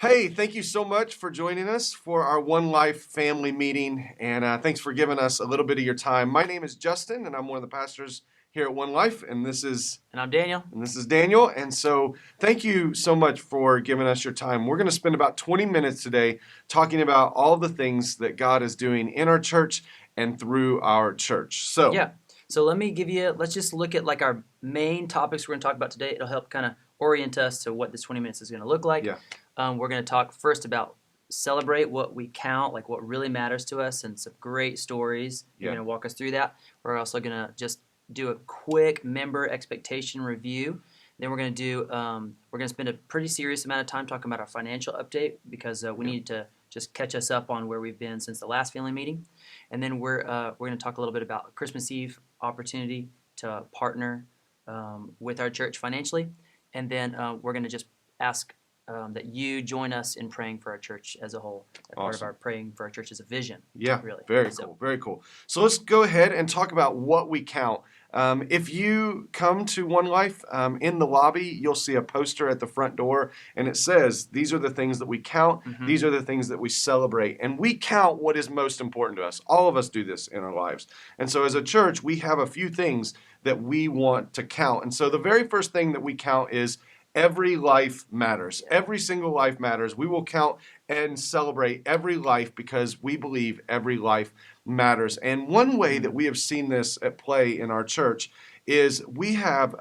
Hey, thank you so much for joining us for our One Life family meeting, and thanks for giving us a little bit of your time. My name is Justin, and I'm one of the pastors here at One Life, and I'm Daniel. this is Daniel. And so, thank you so much for giving us your time. We're going to spend about 20 minutes today talking about all the things that God is doing in our church and through our church. So let's just look at like our main topics we're going to talk about today. It'll help kind of orient us to what this 20 minutes is going to look like. Yeah. We're going to talk first about celebrate what we count, like what really matters to us, and some great stories. You're going to walk us through that. We're also going to just do a quick member expectation review. Then we're going to spend a pretty serious amount of time talking about our financial update because we need to just catch us up on where we've been since the last family meeting. And then we're going to talk a little bit about Christmas Eve opportunity to partner with our church financially. And then we're going to just ask that you join us in praying for our church as a whole. Part of our praying for our church as a vision. Yeah, really. Very cool. So let's go ahead and talk about what we count. If you come to One Life, in the lobby, you'll see a poster at the front door, and it says, these are the things that we count, these are the things that we celebrate, and we count what is most important to us. All of us do this in our lives. And so as a church, we have a few things that we want to count. And so the very first thing that we count is every life matters. Every single life matters. We will count and celebrate every life because we believe every life matters. And one way that we have seen this at play in our church is we have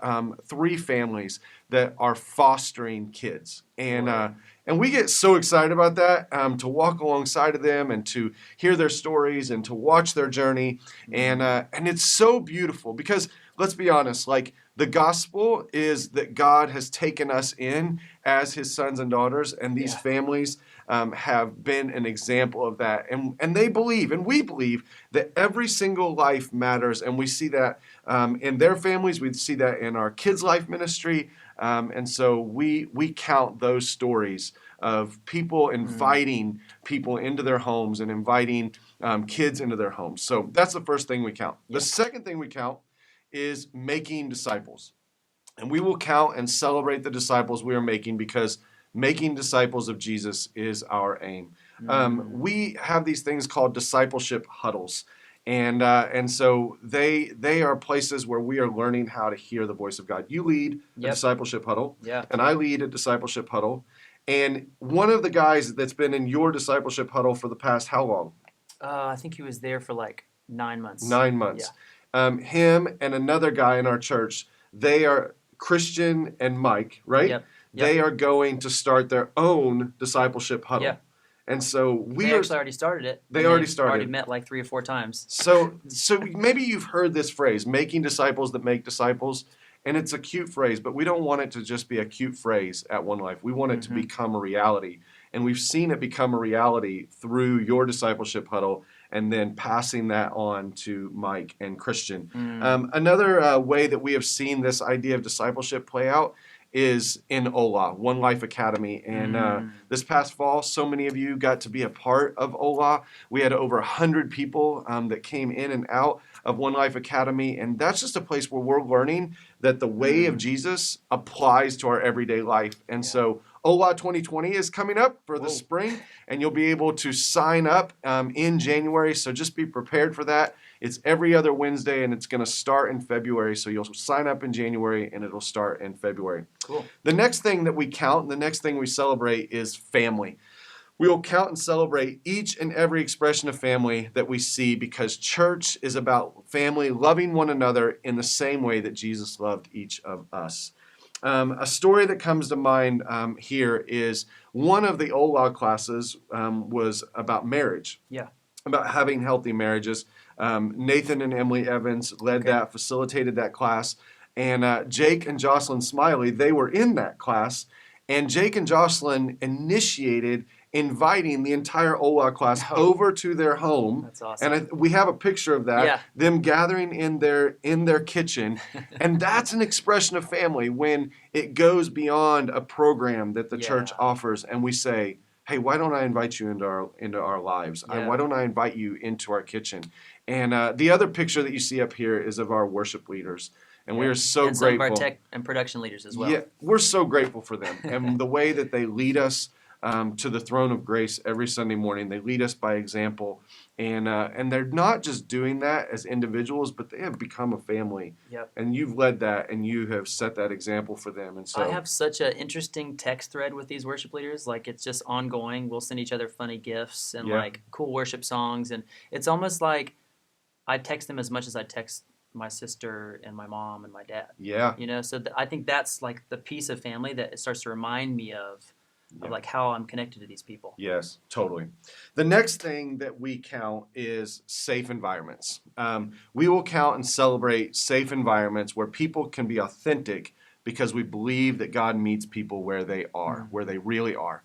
3 families that are fostering kids. And we get so excited about that, to walk alongside of them and to hear their stories and to watch their journey. And it's so beautiful because, let's be honest, like, the gospel is that God has taken us in as his sons and daughters, and these families have been an example of that. And they believe, and we believe, that every single life matters. And we see that in their families. We see that in our kids' life ministry. And so we count those stories of people inviting people into their homes and inviting kids into their homes. So that's the first thing we count. The second thing we count is making disciples. And we will count and celebrate the disciples we are making because making disciples of Jesus is our aim. We have these things called discipleship huddles. And so they are places where we are learning how to hear the voice of God. You lead a discipleship huddle, and I lead a discipleship huddle. And one of the guys that's been in your discipleship huddle for the past how long? I think he was there for like 9 months. 9 months. Yeah. Him and another guy in our church, they are Christian and Mike, right? Yep. They are going to start their own discipleship huddle. Yep. And so they actually already started it. They already met like 3 or 4 times. So maybe you've heard this phrase, making disciples that make disciples, and it's a cute phrase, but we don't want it to just be a cute phrase at One Life. We want it to become a reality. And we've seen it become a reality through your discipleship huddle and then passing that on to Mike and Christian. Another way that we have seen this idea of discipleship play out is in Ola, One Life Academy. And this past fall, so many of you got to be a part of Ola. We had over 100 people that came in and out of One Life Academy. And that's just a place where we're learning that the way of Jesus applies to our everyday life. And so Ola 2020 is coming up for the spring, and you'll be able to sign up in January. So just be prepared for that. It's every other Wednesday, and it's going to start in February. So you'll sign up in January, and it'll start in February. Cool. The next thing that we count, and the next thing we celebrate is family. We will count and celebrate each and every expression of family that we see because church is about family loving one another in the same way that Jesus loved each of us. A story that comes to mind here is one of the Ola classes was about marriage. Yeah. About having healthy marriages. Nathan and Emily Evans led that, facilitated that class. And Jake and Jocelyn Smiley, they were in that class. And Jake and Jocelyn initiated inviting the entire Ola class over to their home. That's awesome. And we have a picture of that, them gathering in their kitchen. And that's an expression of family when it goes beyond a program that the church offers. And we say, hey, why don't I invite you into our lives? Why don't I invite you into our kitchen? And the other picture that you see up here is of our worship leaders. And we are so grateful. Some of our tech and production leaders as well. Yeah, we're so grateful for them and the way that they lead us to the throne of grace every Sunday morning. They lead us by example, and they're not just doing that as individuals, but they have become a family. Yep. And you've led that, and you have set that example for them. And so I have such an interesting text thread with these worship leaders. Like, it's just ongoing. We'll send each other funny gifts and Yeah. like cool worship songs, and it's almost like I text them as much as I text my sister and my mom and my dad. yeah, So I think that's like the piece of family that it starts to remind me of like how I'm connected to these people. yes, totally. The next thing that we count is safe environments. We will count and celebrate safe environments where people can be authentic because we believe that God meets people where they are, where they really are.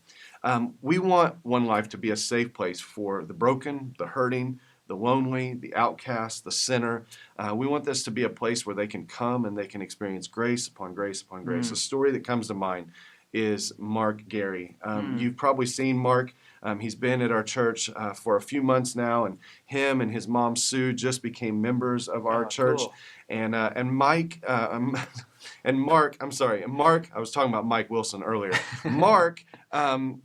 We want One Life to be a safe place for the broken, the hurting, the lonely, the outcast, the sinner. We want this to be a place where they can come and they can experience grace upon grace upon grace. A story that comes to mind is Mark Gary. You've probably seen Mark. He's been at our church for a few months now, and him and his mom Sue just became members of our church. Cool. And Mike and Mark. I'm sorry, Mark. I was talking about Mike Wilson earlier. Mark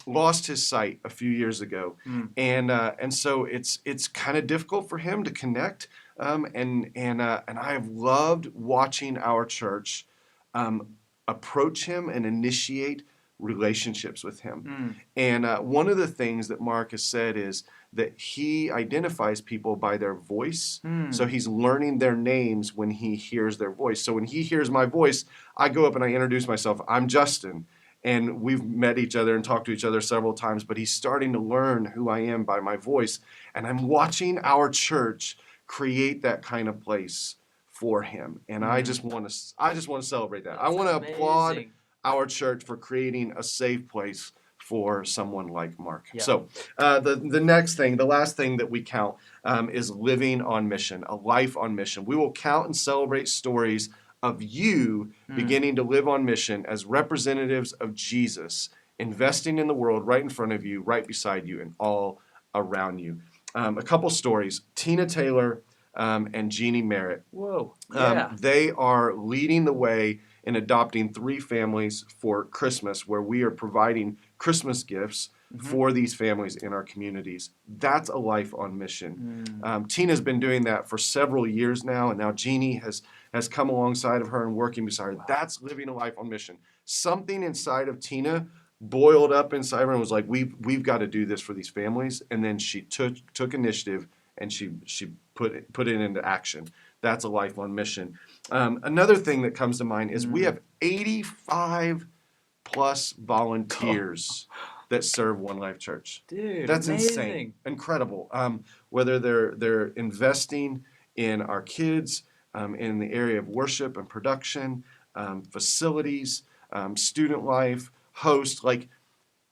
lost his sight a few years ago, and so it's kind of difficult for him to connect. And I have loved watching our church approach him and initiate relationships with him. And one of the things that Mark has said is that he identifies people by their voice. So he's learning their names when he hears their voice. So when he hears my voice, I go up and I introduce myself. I'm Justin. And we've met each other and talked to each other several times, but he's starting to learn who I am by my voice. And I'm watching our church create that kind of place for him, and I just want to celebrate that. I want to applaud our church for creating a safe place for someone like Mark. Yeah. So the next thing, the last thing that we count is living on mission, a life on mission. We will count and celebrate stories of you beginning to live on mission as representatives of Jesus, investing in the world right in front of you, right beside you, and all around you. A couple stories. Tina Taylor and Jeannie Merritt. Whoa. Yeah. They are leading the way in adopting 3 families for Christmas, where we are providing Christmas gifts for these families in our communities. That's a life on mission. Tina's been doing that for several years now, and now Jeannie has come alongside of her and working beside her. Wow. That's living a life on mission. Something inside of Tina boiled up inside her and was like, we've got to do this for these families. And then she took initiative and she put it into action. That's a life on mission. Another thing that comes to mind is we have 85 plus volunteers that serve One Life Church. Dude, that's amazing. Insane, incredible. Whether they're investing in our kids, in the area of worship and production, facilities, student life, host, like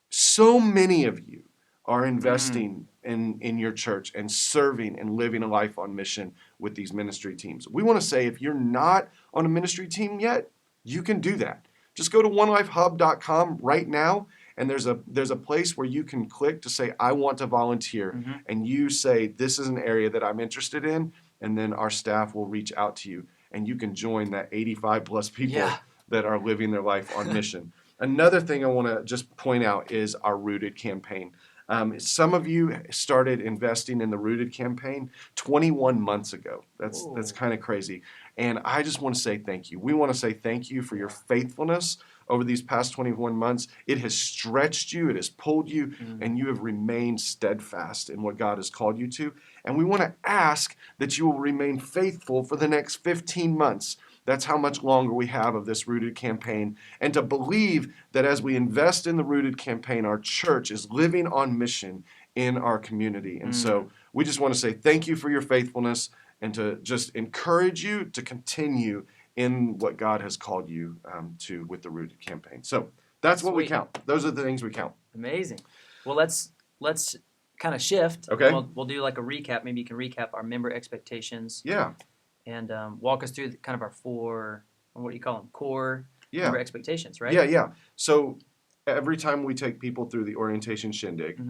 so many of you are investing in your church and serving and living a life on mission with these ministry teams. We want to say if you're not on a ministry team yet, you can do that. Just go to onelifehub.com right now, and there's a place where you can click to say, I want to volunteer. And you say, this is an area that I'm interested in, and then our staff will reach out to you, and you can join that 85 plus people that are living their life on mission. Another thing I want to just point out is our Rooted campaign. Some of you started investing in the Rooted campaign 21 months ago. That's kind of crazy. And I just want to say thank you. We want to say thank you for your faithfulness over these past 21 months. It has stretched you, it has pulled you, and you have remained steadfast in what God has called you to. And we want to ask that you will remain faithful for the next 15 months. That's how much longer we have of this Rooted campaign. And to believe that as we invest in the Rooted campaign, our church is living on mission in our community. And so we just want to say thank you for your faithfulness and to just encourage you to continue in what God has called you to with the Rooted campaign. So that's what we count. Those are the things we count. Amazing. Well, let's kind of shift. Okay. We'll do like a recap. Maybe you can recap our member expectations. Yeah. And walk us through kind of our 4, what do you call them, core member expectations, right? Yeah. So every time we take people through the orientation shindig,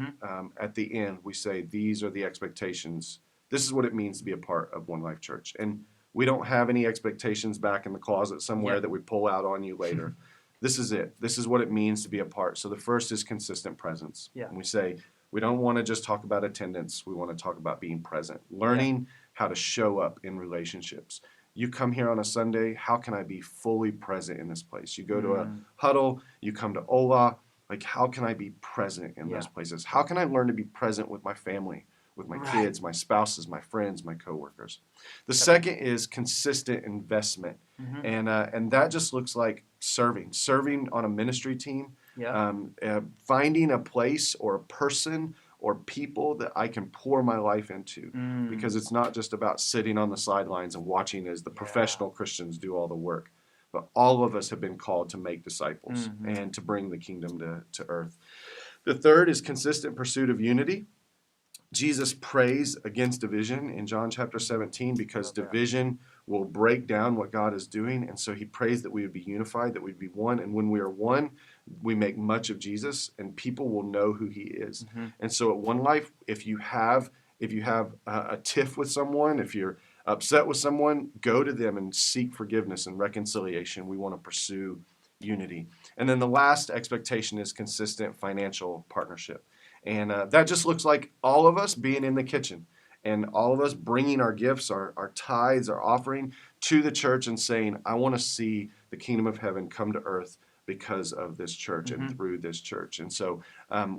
at the end we say, these are the expectations. This is what it means to be a part of One Life Church. And we don't have any expectations back in the closet somewhere that we pull out on you later. this is it. This is what it means to be a part. So the first is consistent presence. Yeah. And we say, we don't want to just talk about attendance. We want to talk about being present, learning how to show up in relationships. You come here on a Sunday, how can I be fully present in this place? You go to a huddle, you come to Ola, like how can I be present in those places? How can I learn to be present with my family, with my kids, my spouses, my friends, my coworkers? The second is consistent investment. And that just looks like serving on a ministry team, finding a place or a person or people that I can pour my life into, because it's not just about sitting on the sidelines and watching as the professional Christians do all the work, but all of us have been called to make disciples and to bring the kingdom to earth. The third is consistent pursuit of unity. Jesus prays against division in John chapter 17 because division will break down what God is doing. And so he prays that we would be unified, that we'd be one. And when we are one, we make much of Jesus and people will know who he is. And so at One Life, if you have a tiff with someone, if you're upset with someone, go to them and seek forgiveness and reconciliation. We want to pursue unity. And then the last expectation is consistent financial partnership. And that just looks like all of us being in the kitchen and all of us bringing our gifts, our tithes, our offering to the church and saying, I want to see the kingdom of heaven come to earth because of this church and through this church. And so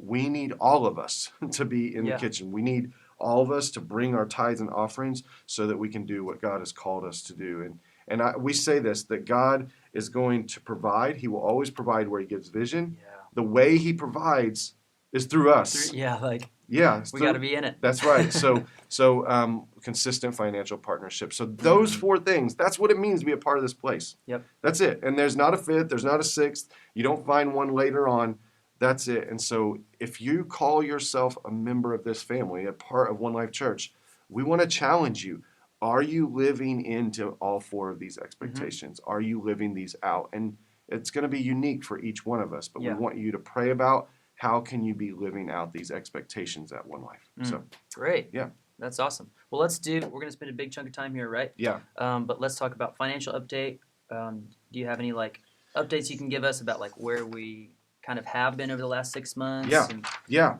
we need all of us to be in the kitchen. We need all of us to bring our tithes and offerings so that we can do what God has called us to do. And we say this, that God is going to provide. He will always provide where he gives vision. The way he provides is through us. We got to be in it. That's right. So consistent financial partnership. So those four things, that's what it means to be a part of this place. That's it. And there's not a fifth, there's not a sixth. You don't find one later on. That's it. And so if you call yourself a member of this family, a part of One Life Church, we want to challenge you. Are you living into all four of these expectations? Are you living these out? And it's going to be unique for each one of us, but we want you to pray about how can you be living out these expectations at One Life. So great. Yeah. That's awesome. Well, we're going to spend a big chunk of time here, right? Yeah. But let's talk about financial update. Do you have any updates you can give us about where we kind of have been over the last 6 months? Yeah.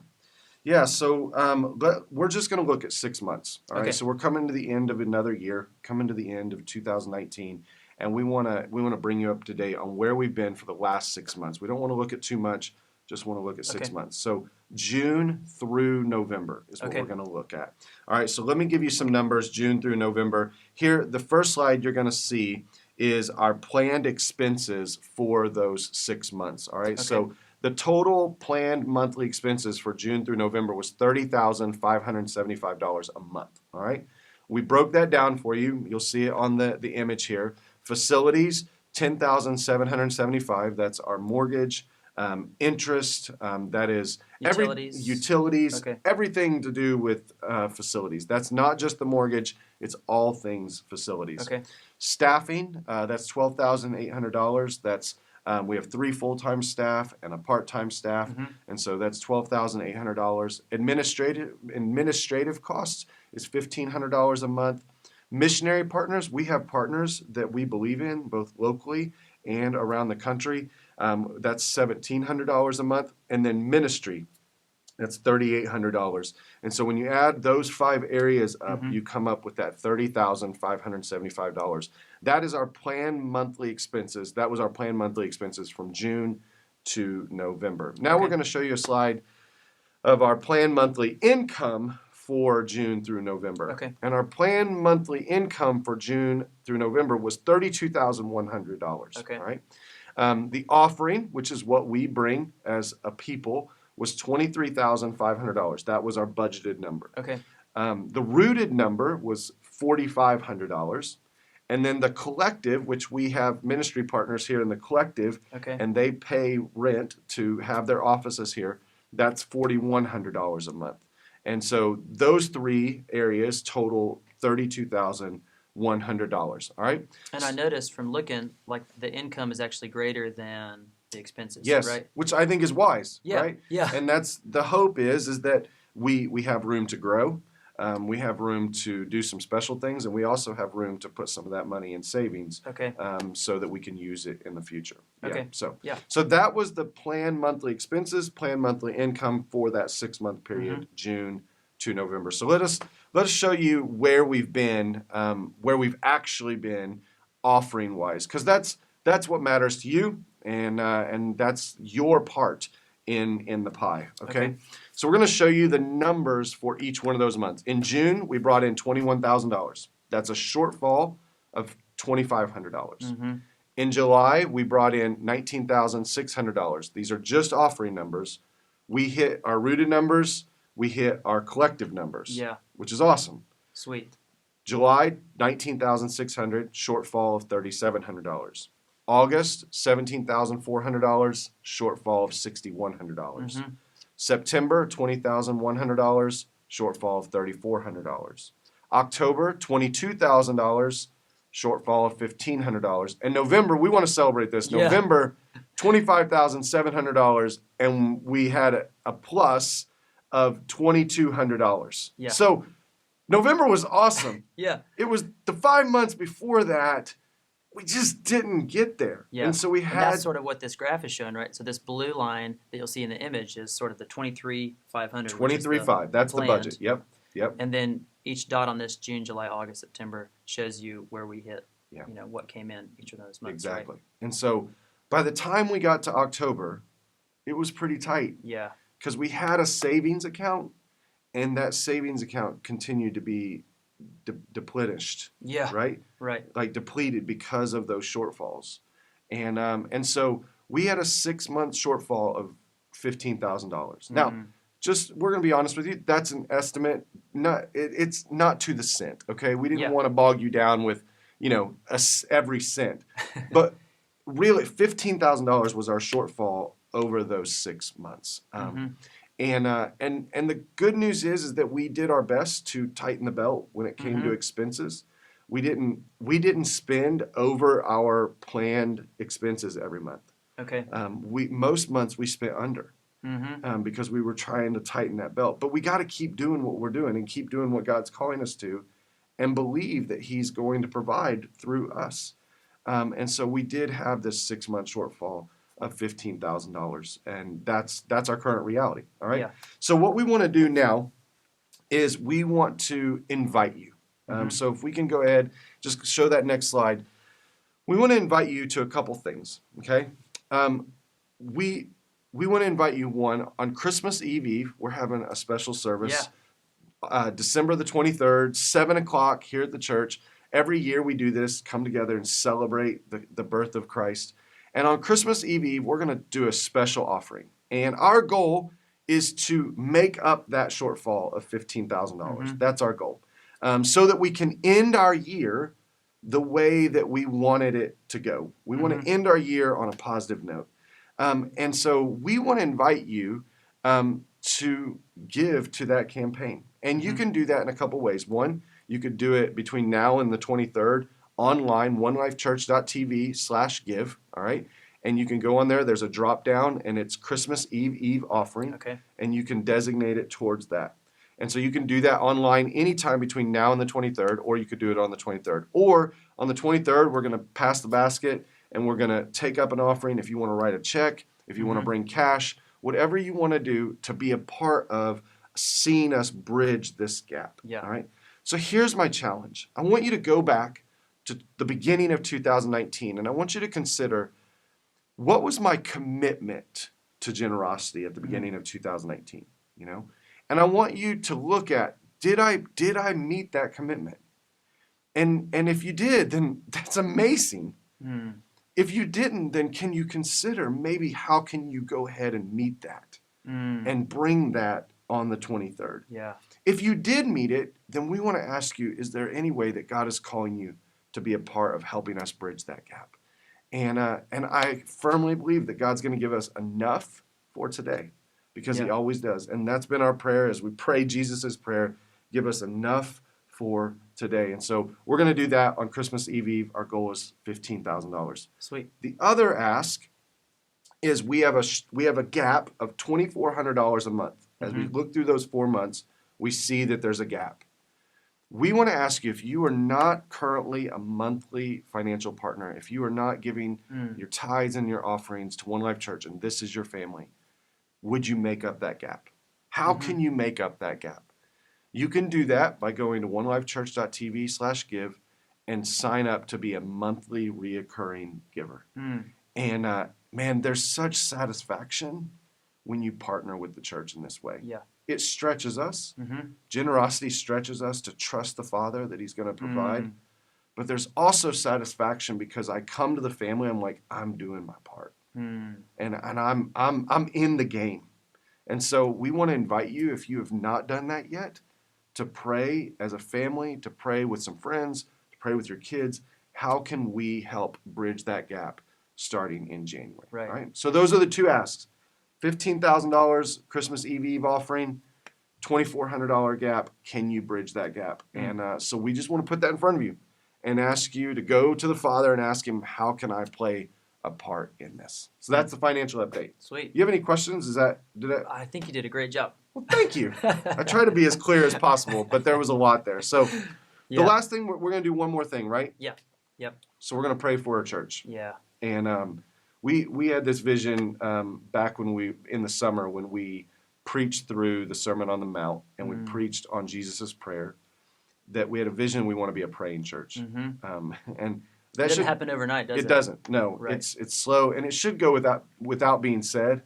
So we're just going to look at 6 months. All right. So we're coming to the end of another year, coming to the end of 2019, and we want to bring you up to date on where we've been for the last 6 months. We don't want to look at too much. Just want to look at 6 months. So June through November is what we're going to look at. All right. So let me give you some numbers, June through November. Here, the first slide you're going to see is our planned expenses for those 6 months. All right. So the total planned monthly expenses for June through November was $30,575 a month. All right. We broke that down for you. You'll see it on the image here. Facilities, $10,775. That's our mortgage. Interest, that is utilities, everything to do with facilities. That's not just the mortgage, it's all things facilities. Staffing, that's $12,800. That's we have 3 full-time staff and a part-time staff, and so that's $12,800. Administrative costs is $1,500 a month. Missionary partners, we have partners that we believe in, both locally and around the country. That's $1,700 a month. And then ministry, that's $3,800. And so when you add those 5 areas up, you come up with that $30,575. That is our planned monthly expenses. That was our planned monthly expenses from June to November. Now we're going to show you a slide of our planned monthly income for June through November. And our planned monthly income for June through November was $32,100. All right. The offering, which is what we bring as a people, was $23,500. That was our budgeted number. The rooted number was $4,500. And then the collective, which we have ministry partners here in the collective, and they pay rent to have their offices here, that's $4,100 a month. And so those 3 areas total $32,100. All right. And I noticed from looking, the income is actually greater than the expenses. Yes, right? Which I think is wise. Yeah. Right. Yeah. And that's the hope is that we have room to grow. we have room to do some special things, and we also have room to put some of that money in savings, Okay. so that we can use it in the future. Okay. So that was the planned monthly expenses, planned monthly income for that 6-month period, June to November. So let us show you where we've been, where we've actually been offering wise, because that's what matters to you, and that's your part in the pie. Okay. So we're going to show you the numbers for each one of those months. In June, we brought in $21,000. That's a shortfall of $2,500. In July, we brought in $19,600. These are just offering numbers. We hit our rooted numbers. We hit our collective numbers. Yeah. Which is awesome. Sweet. July, $19,600, shortfall of $3,700. August, $17,400, shortfall of $6,100. September, $20,100, shortfall of $3,400. October, $22,000, shortfall of $1,500. And November, we want to celebrate this. Yeah. November, $25,700, and we had a plus of $2,200. Yeah. So November was awesome. Yeah. It was the 5 months before that. We just didn't get there. Yeah. And so we And had. that's sort of what this graph is showing, right? So this blue line that you'll see in the image is sort of the 23,500. 23.5. That's the planned. budget. Yep. And then each dot on this June, July, August, September shows you where we hit. Yeah. What came in each of those months. Exactly. Right? And so by the time we got to October, it was pretty tight Yeah. because we had a savings account, and that savings account continued to be depleted. Yeah. Right. Right. Like depleted because of those shortfalls, and so we had a 6-month shortfall of $15,000. Now, we're going to be honest with you. That's an estimate. It's not to the cent. Okay, we didn't want to bog you down with every cent, but really $15,000 was our shortfall over those 6 months. And the good news is that we did our best to tighten the belt when it came to expenses. We didn't spend over our planned expenses every month. Okay. Most months we spent under because we were trying to tighten that belt. But we got to keep doing what we're doing and keep doing what God's calling us to, and believe that He's going to provide through us. And so we did have this 6-month shortfall of $15,000, and that's our current reality. All right. Yeah. So what we want to do now is we want to invite you. So if we can go ahead, just show that next slide. We want to invite you to a couple things. Okay. We want to invite you, one, on Christmas Eve. We're having a special service. Yeah. December the 23rd, 7:00 here at the church. Every year we do this, come together and celebrate the birth of Christ. And on Christmas Eve, we're going to do a special offering. And our goal is to make up that shortfall of $15,000. That's our goal. So that we can end our year the way that we wanted it to go. We want to end our year on a positive note. And so we want to invite you to give to that campaign. And you can do that in a couple ways. One, you could do it between now and the 23rd online, onelifechurch.tv/give. All right. And you can go on there. There's a drop down, and it's Christmas Eve offering. Okay. And you can designate it towards that. And so you can do that online anytime between now and the 23rd, or you could do it on the 23rd. Or on the 23rd, we're going to pass the basket, and we're going to take up an offering if you want to write a check, if you want to bring cash, whatever you want to do to be a part of seeing us bridge this gap. Yeah. All right. So here's my challenge. I want you to go back to the beginning of 2019, and I want you to consider, what was my commitment to generosity at the beginning of 2019? And I want you to look at, did I meet that commitment? And if you did, then that's amazing. If you didn't, then can you consider maybe how can you go ahead and meet that and bring that on the 23rd? Yeah. If you did meet it, then we want to ask you, is there any way that God is calling you to be a part of helping us bridge that gap? And I firmly believe that God's going to give us enough for today, because He always does. And that's been our prayer as we pray Jesus' prayer, give us enough for today. And so we're going to do that on Christmas Eve. Our goal is $15,000. Sweet. The other ask is we have a gap of $2,400 a month. As we look through those 4 months, we see that there's a gap. we want to ask you, if you are not currently a monthly financial partner, if you are not giving your tithes and your offerings to One Life Church, and this is your family, would you make up that gap? How can you make up that gap? You can do that by going to onelifechurch.tv/give and sign up to be a monthly reoccurring giver. And man, there's such satisfaction when you partner with the church in this way. Yeah. It stretches us. Generosity stretches us to trust the Father that He's going to provide. But there's also satisfaction because I come to the family, I'm like, I'm doing my part. And I'm in the game. And so we want to invite you, if you have not done that yet, to pray as a family, to pray with some friends, to pray with your kids. How can we help bridge that gap starting in January? Right? So those are the two asks. $15,000 Christmas Eve offering, $2,400 gap. Can you bridge that gap? And so we just want to put that in front of you and ask you to go to the Father and ask Him, how can I play a part in this? So that's the financial update. Sweet. You have any questions? I think you did a great job. Well, thank you. I try to be as clear as possible, but there was a lot there. So the last thing, we're going to do one more thing, right? Yeah. Yep. So we're going to pray for our church. Yeah. And we had this vision back in the summer when we preached through the Sermon on the Mount and we preached on Jesus' prayer, that we had a vision we want to be a praying church. And that It doesn't happen overnight, does it? It doesn't. No, Right. It's slow, and it should go without being said,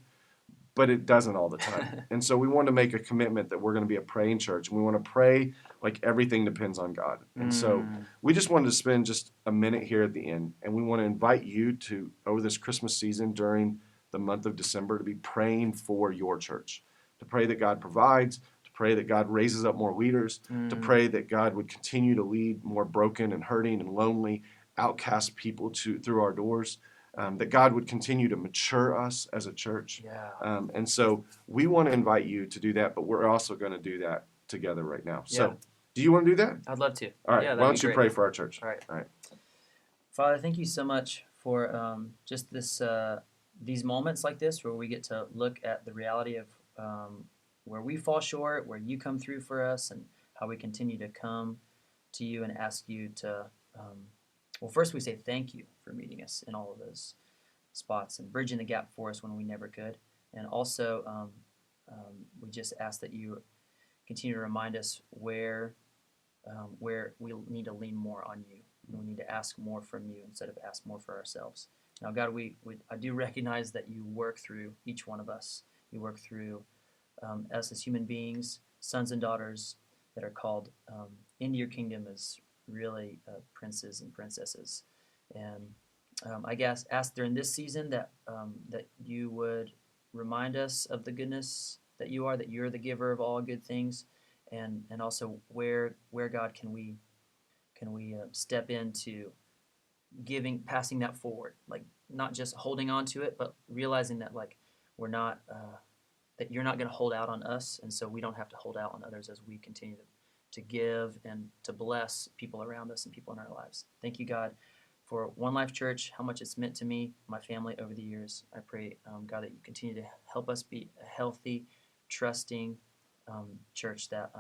but it doesn't all the time. And so we want to make a commitment that we're going to be a praying church, and we want to pray like everything depends on God. And so we just wanted to spend just a minute here at the end, and we want to invite you to, over this Christmas season during the month of December, to be praying for your church, to pray that God provides, to pray that God raises up more leaders, to pray that God would continue to lead more broken and hurting and lonely, outcast people through our doors, that God would continue to mature us as a church. Yeah. And so we want to invite you to do that, but we're also going to do that together right now. So do you want to do that? I'd love to. All right. Yeah, Why don't you pray for our church? All right. All right. Father, thank you so much for just this these moments like this where we get to look at the reality of where we fall short, where you come through for us, and how we continue to come to you and ask you to well, first we say thank you for meeting us in all of those spots and bridging the gap for us when we never could. And also, we just ask that you continue to remind us where we need to lean more on you. We need to ask more from you instead of ask more for ourselves. Now, God, I do recognize that you work through each one of us. You work through us as human beings, sons and daughters that are called into your kingdom as really princes and princesses. And I guess ask during this season that you would remind us of the goodness that you are, that you're the giver of all good things, and also where God can we step into passing that forward, like not just holding on to it, but realizing that like we're not that you're not going to hold out on us, and so we don't have to hold out on others as we continue to give and to bless people around us and people in our lives. Thank you, God, for One Life Church, how much it's meant to me, my family over the years. I pray, God, that you continue to help us be a healthy, trusting church that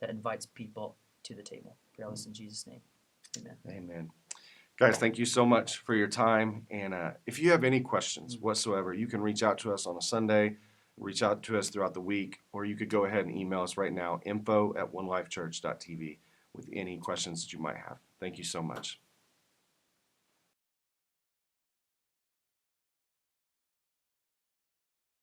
invites people to the table. Pray all this in Jesus' name. Amen. Amen. Guys, thank you so much for your time. And if you have any questions whatsoever, you can reach out to us on a Sunday, reach out to us throughout the week, or you could go ahead and email us right now, info@onelifechurch.tv, with any questions that you might have. Thank you so much.